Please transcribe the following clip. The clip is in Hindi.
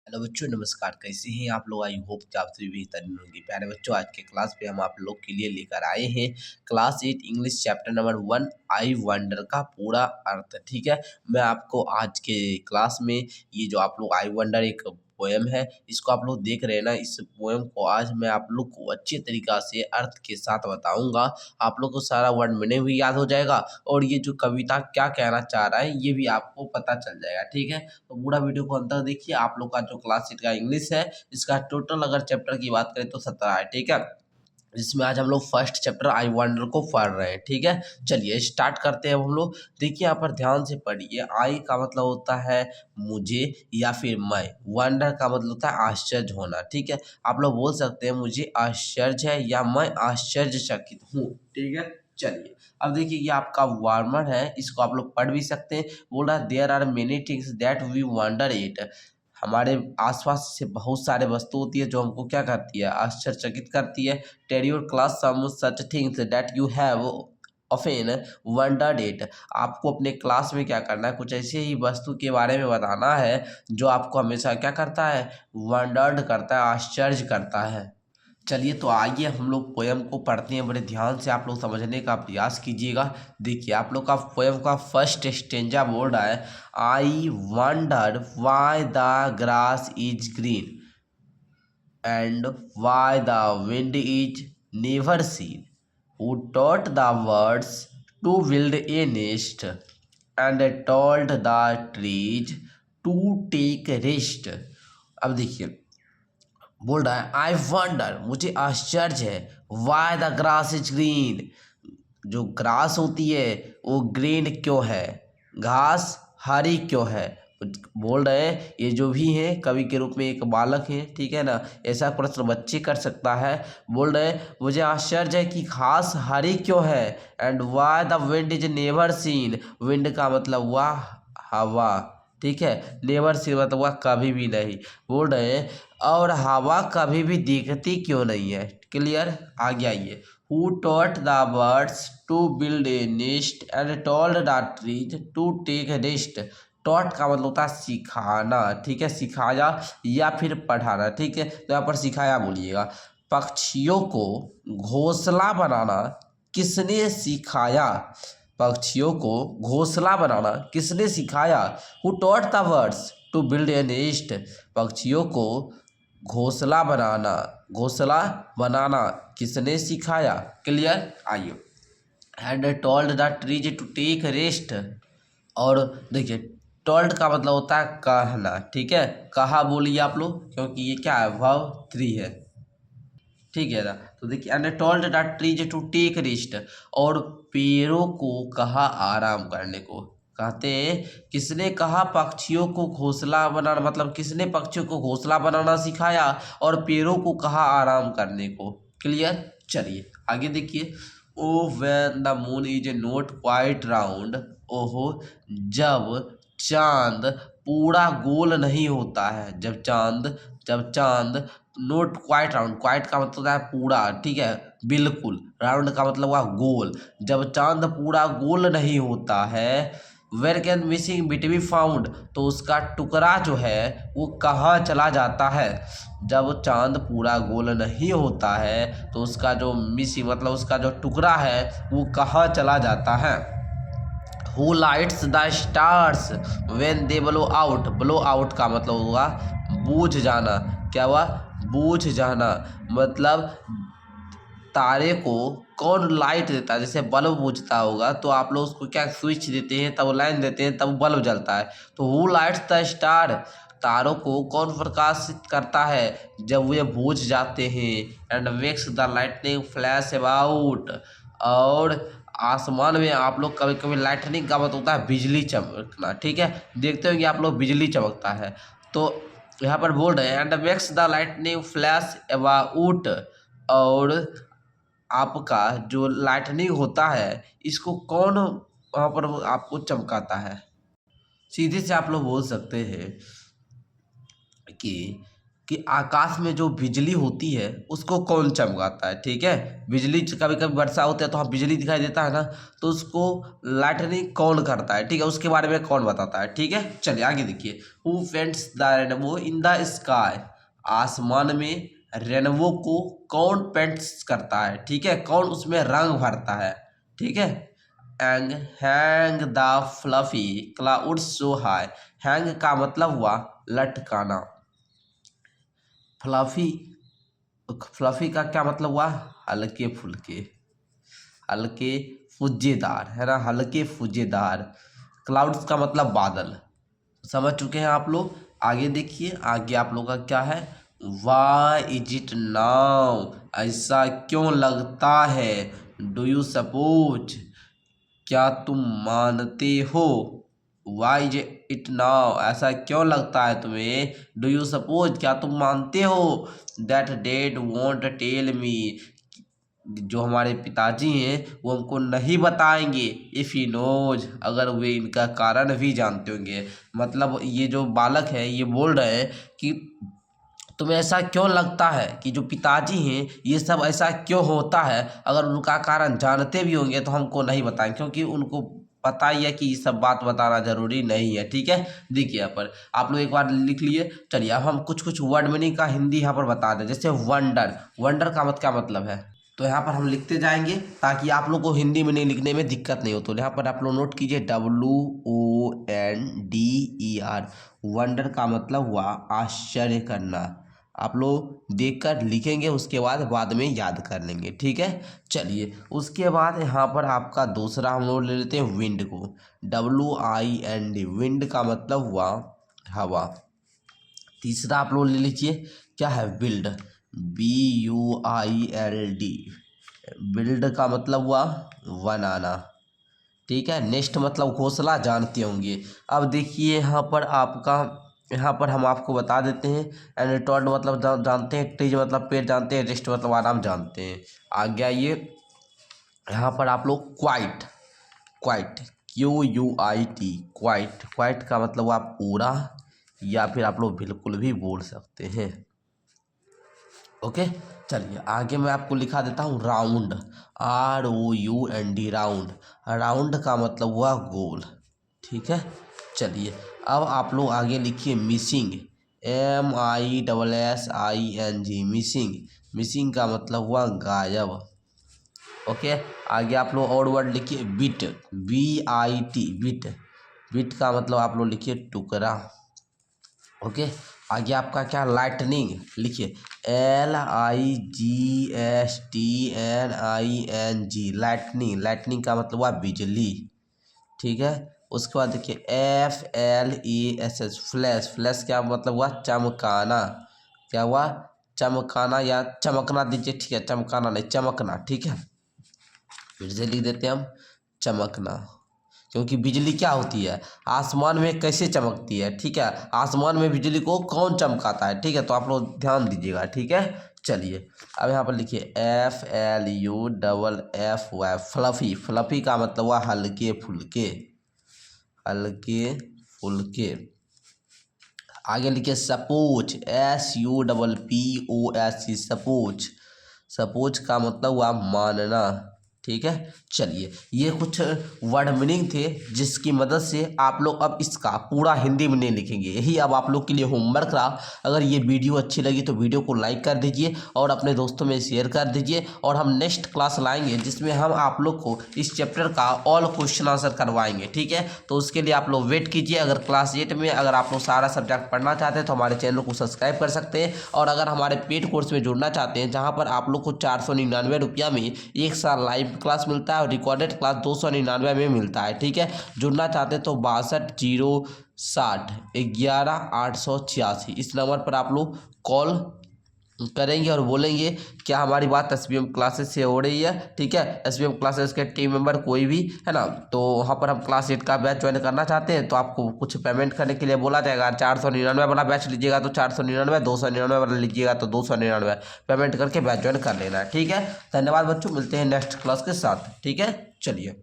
हेलो बच्चों, नमस्कार। कैसे हैं आप लोग? आई होप कि आप सभी बेहतरीन होंगे। प्यारे बच्चों, आज के क्लास पे हम आप लोग के लिए लेकर आए हैं class 8 English chapter number 1 I wonder का पूरा अर्थ। ठीक है, मैं आपको आज के क्लास में ये जो आप लोग आई वंडर एक पोएम है, इसको आप लोग देख रहे हैं ना, इस पोएम को आज मैं आप लोग को अच्छे तरीका से अर्थ के साथ बताऊंगा। आप लोग को सारा वर्ड मीनिंग भी याद हो जाएगा और ये जो कविता क्या कहना चाह रहा है ये भी आपको पता चल जाएगा। ठीक है, तो पूरा वीडियो को अंत तक देखिए। आप लोग का जो क्लास 8 का इंग्लिश है, इसका टोटल अगर चैप्टर की बात करें तो 17 है। ठीक है, जिसमें आज हम लोग फर्स्ट चैप्टर आई वंडर को पढ़ रहे हैं। ठीक है, चलिए स्टार्ट करते हैं हम लोग। देखिए यहाँ पर ध्यान से पढ़िए। आई का मतलब होता है मुझे या फिर मैं। वंडर का मतलब होता है आश्चर्य होना। ठीक है, आप लोग बोल सकते हैं मुझे आश्चर्य है या मैं आश्चर्यचकित हूँ। ठीक है, चलिए अब देखिए ये आपका वार्मर है, इसको आप लोग पढ़ भी सकते हैं। बोल रहा है there are many things that we wonder at. हमारे आसपास से बहुत सारे वस्तु होती है जो हमको क्या करती है, आश्चर्यचकित करती है। Tell your class some such things that you have often wondered it. आपको अपने क्लास में क्या करना है, कुछ ऐसे ही वस्तु के बारे में बताना है जो आपको हमेशा क्या करता है, वंडर्ड करता है, आश्चर्य करता है। चलिए तो आइए हम लोग पोयम को पढ़ते हैं। बड़े ध्यान से आप लोग समझने का प्रयास कीजिएगा। देखिए आप लोग का पोयम का फर्स्ट स्टेंजा बोल रहा है I wonder why the grass is green and why the wind is never seen who taught the birds to build a nest and told the trees to take rest। अब देखिए बोल रहा है आई वंडर, मुझे आश्चर्य है, why the grass is green, जो ग्रास होती है वो ग्रीन क्यों है, घास हरी क्यों है। बोल रहे हैं ये जो भी है कवि के रूप में एक बालक है। ठीक है ना, ऐसा प्रश्न बच्चे कर सकता है। बोल रहे हैं मुझे आश्चर्य है कि घास हरी क्यों है, and why the wind is never seen. Wind का मतलब हुआ हवा। ठीक है, नेवर सीन मतलब हुआ कभी भी नहीं। बोल रहे हैं और हवा कभी भी दिखती क्यों नहीं है। क्लियर, आगे आइए। Who taught the birds to build a nest and told the trees to take rest। Taught का मतलब होता है सिखाना। ठीक है, सिखाया या फिर पढ़ाना। ठीक है, तो यहाँ पर सिखाया बोलिएगा। पक्षियों को घोंसला बनाना किसने सिखाया, पक्षियों को घोंसला बनाना किसने सिखाया। Who taught the birds to build a nest। पक्षियों को घोंसला बनाना, घोंसला बनाना किसने सिखाया। क्लियर, आइए। Had told the trees to take rest. और देखिए टोल्ड का मतलब होता है कहना। ठीक है, कहा बोलिए आप लोग, क्योंकि ये क्या है, वर्ब 3 है। ठीक है ना, तो देखिए and told the trees to take rest, और पेड़ों को कहा आराम करने को। कहते हैं किसने कहा पक्षियों को घोंसला बनाना, मतलब किसने पक्षियों को घोंसला बनाना सिखाया और पेड़ों को कहा आराम करने को। क्लियर, चलिए आगे देखिए। Oh when the moon is not quite round. ओहो, जब चांद पूरा गोल नहीं होता है, जब चांद नोट क्वाइट राउंड, क्वाइट का मतलब होता है पूरा। ठीक है, बिल्कुल। राउंड का मतलब हुआ गोल। जब चांद पूरा गोल नहीं होता है, where can missing bit be found, तो उसका टुकड़ा जो है वो कहाँ चला जाता है। जब चांद पूरा गोल नहीं होता है तो उसका जो मिसिंग मतलब उसका जो टुकड़ा है वो कहाँ चला जाता है। Who lights the stars when they blow out। Blow out का मतलब होगा बूझ जाना। क्या हुआ, बूझ जाना, मतलब तारे को कौन लाइट देता है। जैसे बल्ब बुझता होगा तो आप लोग उसको क्या स्विच देते हैं, तब लाइन देते हैं, तब बल्ब जलता है। तो हु लाइट्स द स्टार, तारों को कौन प्रकाशित करता है जब वे बुझ जाते हैं। And makes the lightning flash about, और आसमान में आप लोग कभी कभी लाइटनिंग का मतलब होता है बिजली चमकना। ठीक है, देखते होंगे आप लोग बिजली चमकता है। तो यहाँ पर बोल रहे हैं and makes the lightning flash about, और आपका जो लाइटनिंग होता है इसको कौन वहाँ पर आपको चमकाता है। सीधे से आप लोग बोल सकते हैं कि कि आकाश में जो बिजली होती है उसको कौन चमकाता है। ठीक है, बिजली कभी कभी वर्षा होता है तो हाँ बिजली दिखाई देता है ना, तो उसको लाइटनिंग कौन करता है। ठीक है, उसके बारे में कौन बताता है। ठीक है, चलिए आगे देखिए। Who paints the rainbow in the sky, आसमान में रेनबो को कौन पेंट्स करता है। ठीक है, कौन उसमें रंग भरता है। ठीक है, and hang the fluffy clouds so high, hang का मतलब हुआ लटकाना, फ्लफी फ्लफी का क्या मतलब हुआ हल्के फुल्के, हल्के फुज्जेदार है ना, हल्के फुज्जेदार। क्लाउड्स का मतलब बादल। समझ चुके हैं आप लोग। आगे देखिए, आगे आप लोग का क्या है, वाई इज इट नाउ, ऐसा क्यों लगता है, डू यू सपोज, क्या तुम मानते हो, वाई इज इट नाउ, ऐसा क्यों लगता है तुम्हें, डू यू सपोज, क्या तुम मानते हो, that dad won't tell me, जो हमारे पिताजी हैं वो हमको नहीं बताएंगे, इफ़ ही नोज, अगर वे इनका कारण भी जानते होंगे। मतलब ये जो बालक है ये बोल रहे हैं कि तुम्हें ऐसा क्यों लगता है कि जो पिताजी हैं ये सब ऐसा क्यों होता है, अगर उनका कारण जानते भी होंगे तो हमको नहीं बताएं, क्योंकि उनको पता ही है कि ये सब बात बताना जरूरी नहीं है। ठीक है, देखिए यहाँ पर आप लोग एक बार लिख लिए। चलिए अब हम कुछ कुछ वर्ड मीनिंग का हिंदी यहाँ पर बता दें। जैसे वंडर, वंडर का क्या मतलब है, तो यहाँ पर हम लिखते जाएंगे ताकि आप लोग को हिंदी में नहीं लिखने में दिक्कत नहीं हो। तो यहाँ पर आप लोग नोट कीजिए WONDER, वंडर का मतलब हुआ आश्चर्य करना। आप लोग देखकर लिखेंगे, उसके बाद में याद कर लेंगे। ठीक है, चलिए उसके बाद यहाँ पर आपका दूसरा हम लोग ले लेते हैं विंड को, WIND, विंड का मतलब हुआ हवा। तीसरा आप लोग ले लीजिए क्या है, बिल्ड, BUILD, बिल्ड का मतलब हुआ बनाना। ठीक है, नेक्स्ट मतलब घोंसला जानते होंगे। अब देखिए यहाँ पर आपका, यहाँ पर हम आपको बता देते हैं, एंड मतलब जानते हैं, ट्रीज मतलब पेड़ जानते हैं, रेस्ट मतलब आराम जानते हैं। आगे आइए, यहाँ पर आप लोग quite, quite QUIT, quite, quite का मतलब हुआ पूरा, या फिर आप लोग बिल्कुल भी बोल सकते हैं। ओके, चलिए आगे मैं आपको लिखा देता हूँ राउंड, ROUND, राउंड, राउंड का मतलब हुआ गोल। ठीक है, चलिए अब आप लोग आगे लिखिए मिसिंग, MISSING, मिसिंग, मिसिंग का मतलब हुआ गायब। ओके, आगे आप लोग और वर्ड लिखिए बिट, BIT, बिट, बिट का मतलब आप लोग लिखिए टुकड़ा। ओके, आगे आपका क्या, लाइटनिंग, लिखिए LIGSTNING, लाइटनिंग, लाइटनिंग का मतलब हुआ बिजली। ठीक है, उसके बाद देखिए FLASS, फ्लैश, फ्लैश क्या मतलब हुआ चमकाना, क्या हुआ चमकाना या चमकना दीजिए। ठीक है, चमकाना नहीं चमकना। ठीक है, फिर से लिख देते हैं हम चमकना, क्योंकि बिजली क्या होती है, आसमान में कैसे चमकती है। ठीक है, आसमान में बिजली को कौन चमकाता है। ठीक है, तो आप लोग ध्यान दीजिएगा। ठीक है, चलिए अब यहाँ पर लिखिए FLUFFY, फ्लफी, फ्लफी का मतलब हुआ हल्के फुल्के, हल्के फुल्के। आगे लिखिए सपोज, SUPPOS, सपोज, सपोज का मतलब हुआ मानना। ठीक है, चलिए ये कुछ वर्ड मीनिंग थे जिसकी मदद से आप लोग अब इसका पूरा हिंदी में नहीं लिखेंगे। यही अब आप लोग के लिए होमवर्क रहा। अगर ये वीडियो अच्छी लगी तो वीडियो को लाइक कर दीजिए और अपने दोस्तों में शेयर कर दीजिए। और हम नेक्स्ट क्लास लाएंगे जिसमें हम आप लोग को इस चैप्टर का ऑल क्वेश्चन आंसर करवाएंगे। ठीक है, तो उसके लिए आप लोग वेट कीजिए। अगर क्लास 8 में अगर आप लोग सारा सब्जेक्ट पढ़ना चाहते हैं तो हमारे चैनल को सब्सक्राइब कर सकते हैं। और अगर हमारे पेड कोर्स में जुड़ना चाहते हैं जहाँ पर आप लोग को 499 रुपया में 1 साल लाइव क्लास मिलता है और रिकॉर्डेड क्लास 299 में मिलता है। ठीक है, जुड़ना चाहते हैं तो 62 060 11 886 इस नंबर पर आप लोग कॉल करेंगे और बोलेंगे क्या हमारी बात SBM क्लासेस से हो रही है। ठीक है, SBM क्लासेस के टीम मेंबर कोई भी है ना, तो वहाँ पर हम क्लास 8 का बैच ज्वाइन करना चाहते हैं तो आपको कुछ पेमेंट करने के लिए बोला जाएगा। 499 वाला बैच लीजिएगा तो 499, 299 वाला लीजिएगा तो 299 पेमेंट करके बैच ज्वाइन कर लेना है। ठीक है, धन्यवाद बच्चों, मिलते हैं नेक्स्ट क्लास के साथ। ठीक है, चलिए।